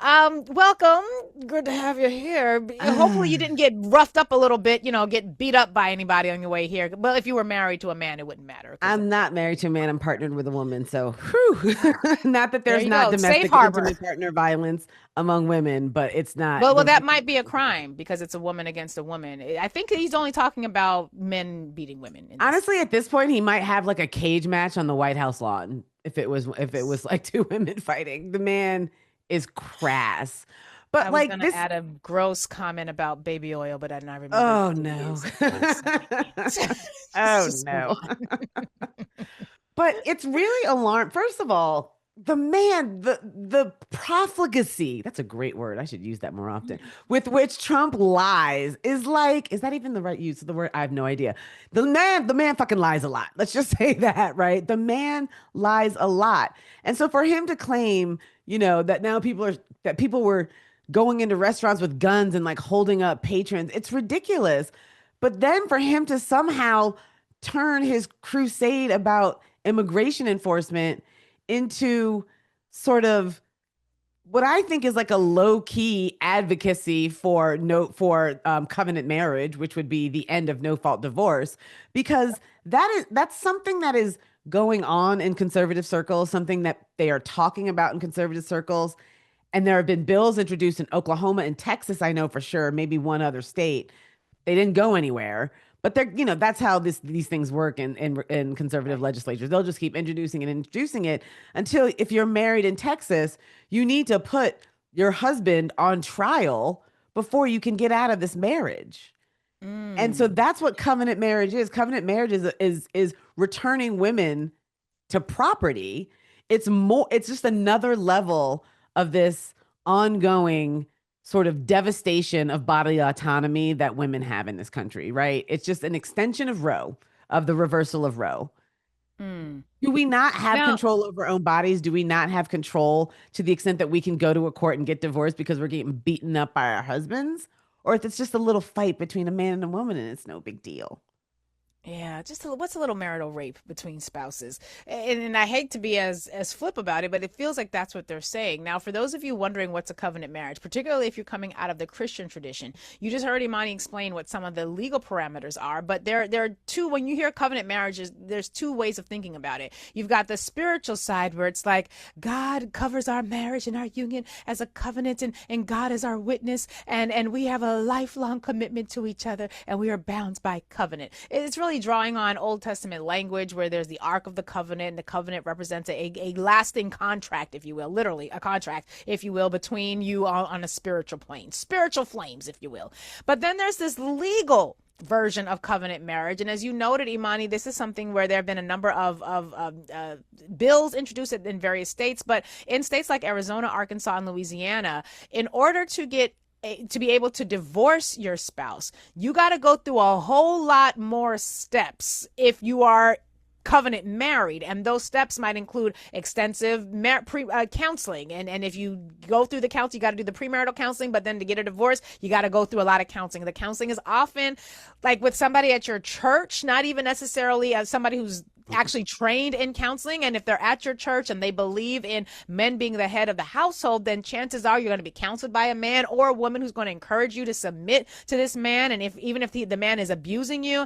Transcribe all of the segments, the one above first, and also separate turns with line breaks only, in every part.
Welcome. Good to have you here. Hopefully, you
Ah,
didn't get roughed up a little bit, get beat up by anybody on your way here. Well, if you were married to a man, it wouldn't matter because
I'm not married to a man. I'm partnered with a woman. So, whew. Not that
there
there's
you
not
go. Safe
domestic
harbor.
intimate partner violence among women, but it's not
Well,
the.
that might be a crime because it's a woman against a woman. I think he's only talking about men beating women in this.
Honestly, at this point, he might have like a cage match on the White House lawn if it was like two women fighting. The man is crass,
I
but
was
like
gonna
this.
add a gross comment about baby oil, but then I remembered
Oh
who he
no.
is and I was like, I can't. Let's
Oh
just move
no.
on.
But it's really alarm. First of all, the man, the profligacy, that's a great word. I should use that more often. With which Trump lies is like, is that even the right use of the word? I have no idea. The man fucking lies a lot. Let's just say that, right? The man lies a lot. And so for him to claim, that now people were going into restaurants with guns and like holding up patrons, it's ridiculous. But then for him to somehow turn his crusade about immigration enforcement into sort of what I think is like a low key advocacy for covenant marriage, which would be the end of no fault divorce, because that's something that is going on in conservative circles, something that they are talking about in conservative circles. And there have been bills introduced in Oklahoma and Texas, I know for sure, maybe one other state. They didn't go anywhere. But that's how these things work in conservative
Right.
legislatures. They'll just keep introducing and introducing it until if you're married in Texas, you need to put your husband on trial before you can get out of this marriage. And so
Mm.
that's what covenant marriage is. Covenant marriage is returning women to property. It's just another level of this ongoing sort of devastation of bodily autonomy that women have in this country, right? It's just an extension of Roe, of the reversal of Roe.
Mm.
Do we not have
Now,
control over our own bodies? Do we not have control to the extent that we can go to a court and get divorced because we're getting beaten up by our husbands? Or if it's just a little fight between a man and a woman and it's no big deal?
yeah, what's a little marital rape between spouses? And I hate to be as flip about it, but it feels like that's what they're saying. Now, for those of you wondering what's a covenant marriage, particularly if you're coming out of the Christian tradition, you just heard Imani explain what some of the legal parameters are. But there are two. When you hear covenant marriages, there's two ways of thinking about it. You've got the spiritual side where it's like God covers our marriage and our union as a covenant, and God is our witness, and we have a lifelong commitment to each other, and we are bound by covenant. It's really drawing on Old Testament language where there's the Ark of the Covenant, and the covenant represents a lasting contract, if you will, literally a contract, if you will, between you on a spiritual plane, spiritual flames, if you will. But then there's this legal version of covenant marriage. And as you noted, Imani, this is something where there have been a number of bills introduced in various states. But in states like Arizona, Arkansas, and Louisiana, in order to be able to divorce your spouse, you got to go through a whole lot more steps if you are covenant married, and those steps might include extensive counseling, and if you go through the counseling, you got to do the premarital counseling, but then to get a divorce you got to go through a lot of counseling. The counseling is often like with somebody at your church, not even necessarily as somebody who's actually trained in counseling. And if they're at your church and they believe in men being the head of the household, then chances are you're going to be counseled by a man or a woman who's going to encourage you to submit to this man. And if even if the man is abusing you,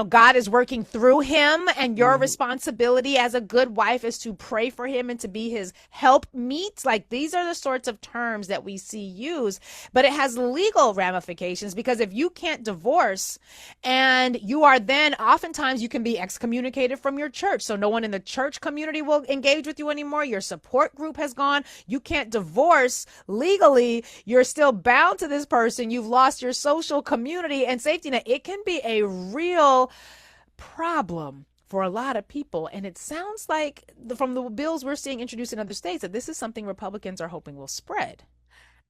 God is working through him, and your
Mhm.
responsibility as a good wife is to pray for him and to be his help meet. Like, these are the sorts of terms that we see used, but it has legal ramifications, because if you can't divorce, and you are then, oftentimes you can be excommunicated from your church, so no one in the church community will engage with you anymore. Your support group has gone. You can't divorce legally. You're still bound to this person. You've lost your social community and safety net. It can be a real problem for a lot of people. And it sounds like from the bills we're seeing introduced in other states that this is something Republicans are hoping will spread.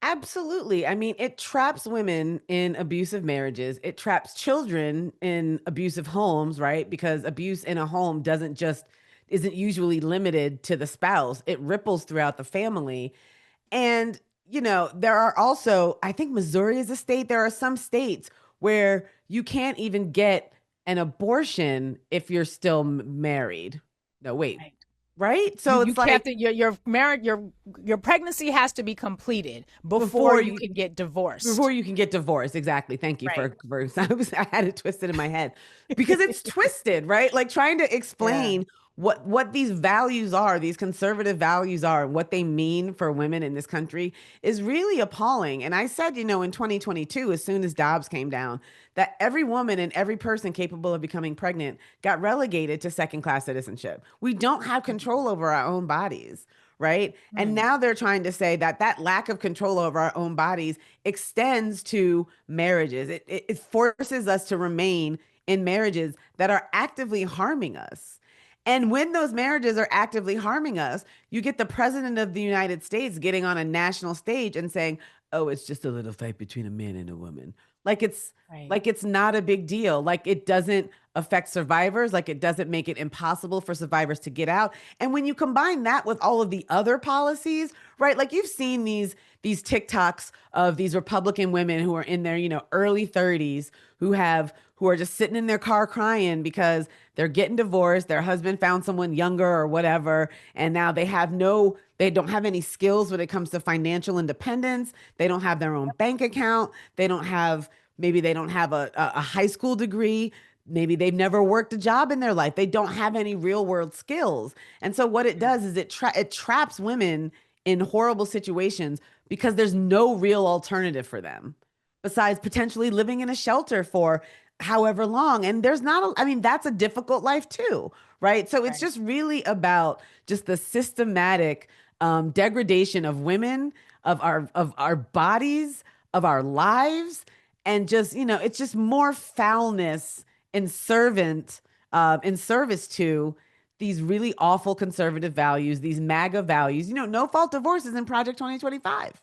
Absolutely. I mean, it traps women in abusive marriages. It traps children in abusive homes, right? Because abuse in a home isn't usually limited to the spouse. It ripples throughout the family. And, there are also, I think Missouri is a state. There are some states where you can't even get an abortion if you're still married. No, wait.
Right.
right?
You
So
you
it's
have
like
to your marriage your pregnancy has to be completed before
before
you
you
can get divorced.
before you can get divorced. Exactly. Thank you
Right.
for I had it twisted in my head because it's twisted, right? Like trying to
Yeah.
explain what these values are, these conservative values are, and what they mean for women in this country is really appalling. And I said, in 2022, as soon as Dobbs came down, that every woman and every person capable of becoming pregnant got relegated to second class citizenship. We don't have control over our own bodies, right? And
Hmm.
now they're trying to say that that lack of control over our own bodies extends to marriages. It forces us to remain in marriages that are actively harming us. And when those marriages are actively harming us, you get the president of the United States getting on a national stage and saying, "Oh, it's just a little fight between a man and a woman." Like it's
Right.
like it's not a big deal. Like it doesn't affect survivors, like it doesn't make it impossible for survivors to get out. And when you combine that with all of the other policies, right? Like you've seen these TikToks of these Republican women who are in their, early 30s who are just sitting in their car crying because they're getting divorced, their husband found someone younger or whatever, and now they don't have any skills when it comes to financial independence. They don't have their own bank account. Maybe they don't have a high school degree. Maybe they've never worked a job in their life. They don't have any real world skills. And so what it does is it traps women in horrible situations because there's no real alternative for them besides potentially living in a shelter for however long. And there's not I mean, that's a difficult life too, right? So it's
Right.
just really about just the systematic degradation of women, of our bodies, of our lives, and just, it's just more foulness and in service to these really awful conservative values, these MAGA values. No fault divorces in Project 2025.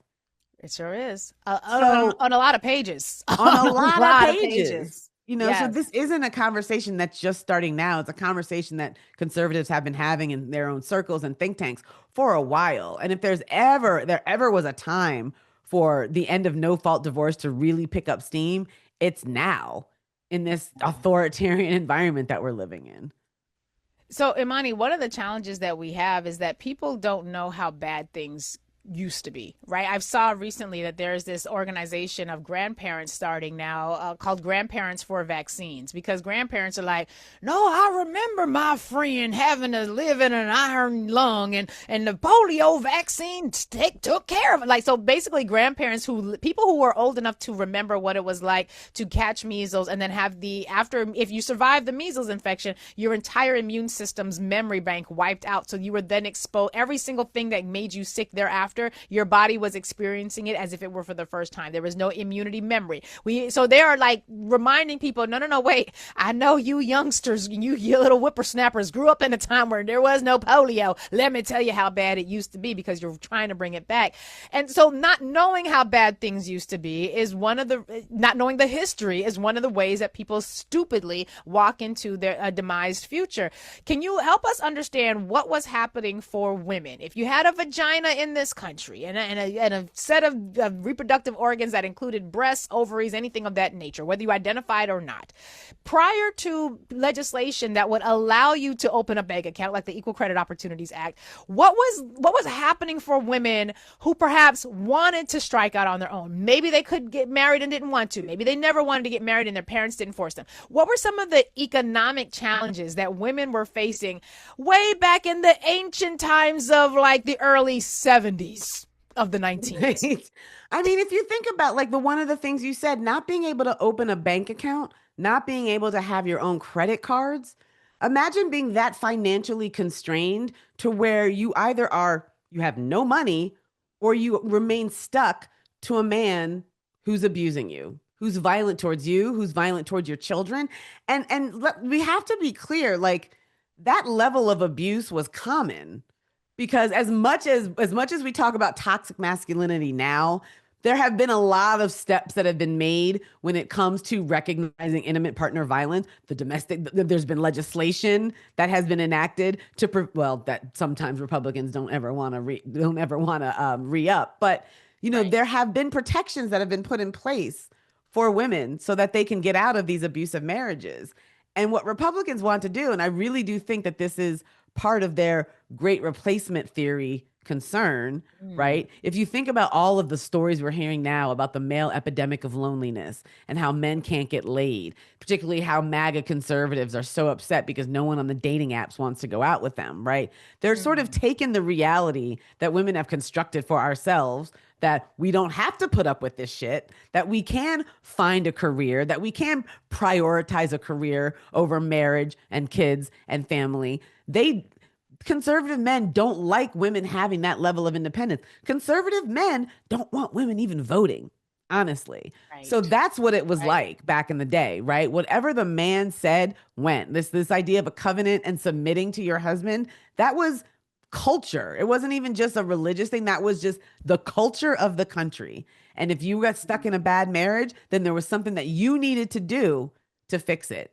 It sure is.
So
On a lot of pages.
on a
On a
lot of
lot of
pages.
pages.
So
Yes.
this isn't a conversation that's just starting now. It's a conversation that conservatives have been having in their own circles and think tanks for a while. And if there ever was a time for the end of no fault divorce to really pick up steam, it's now in this authoritarian environment that we're living in.
So, Imani, one of the challenges that we have is that people don't know how bad things used to be, right? I saw recently that there's this organization of grandparents starting now called Grandparents for Vaccines, because grandparents are like, no, I remember my friend having to live in an iron lung, and the polio vaccine took care of it. Like, so basically grandparents people who are old enough to remember what it was like to catch measles and then have if you survive the measles infection, your entire immune system's memory bank wiped out. So you were then exposed, every single thing that made you sick thereafter, your body was experiencing it as if it were for the first time. There was no immunity memory. So they are like reminding people, no, no, no, wait. I know you youngsters, you little whippersnappers grew up in a time where there was no polio. Let me tell you how bad it used to be, because you're trying to bring it back. And so not knowing how bad things used to be not knowing the history is one of the ways that people stupidly walk into their demised future. Can you help us understand what was happening for women? If you had a vagina in this country and a set of reproductive organs that included breasts, ovaries, anything of that nature, whether you identified or not, prior to legislation that would allow you to open a bank account like the Equal Credit Opportunities Act, what was happening for women who perhaps wanted to strike out on their own? Maybe they could get married and didn't want to. Maybe they never wanted to get married and their parents didn't force them. What were some of the economic challenges that women were facing way back in the ancient times of like the early 70s of the 19s?
Right. I mean, if you think about like one of the things you said, not being able to open a bank account, not being able to have your own credit cards, imagine being that financially constrained to where you have no money or you remain stuck to a man who's abusing you, who's violent towards you, who's violent towards your children. We have to be clear, like that level of abuse was common because as much as we talk about toxic masculinity now, there have been a lot of steps that have been made when it comes to recognizing intimate partner violence. There's been legislation that has been enacted that sometimes Republicans don't ever want to re-up, but
Right.
there have been protections that have been put in place for women so that they can get out of these abusive marriages. And what Republicans want to do, and I really do think that this is part of their great replacement theory concern,
Mm,
right? If you think about all of the stories we're hearing now about the male epidemic of loneliness and how men can't get laid, particularly how MAGA conservatives are so upset because no one on the dating apps wants to go out with them, right? They're sort of
mm,
taken the reality that women have constructed for ourselves, that we don't have to put up with this shit, that we can find a career, that we can prioritize a career over marriage and kids and family. They Conservative men don't like women having that level of independence. Conservative men don't want women even voting, honestly. So
right.
that's what it was
Right.
like back in the day, right? Whatever the man said went. This idea of a covenant and submitting to your husband, that was culture. It wasn't even just a religious thing, that was just the culture of the country. And if you got stuck in a bad marriage, then there was something that you needed to do to fix it.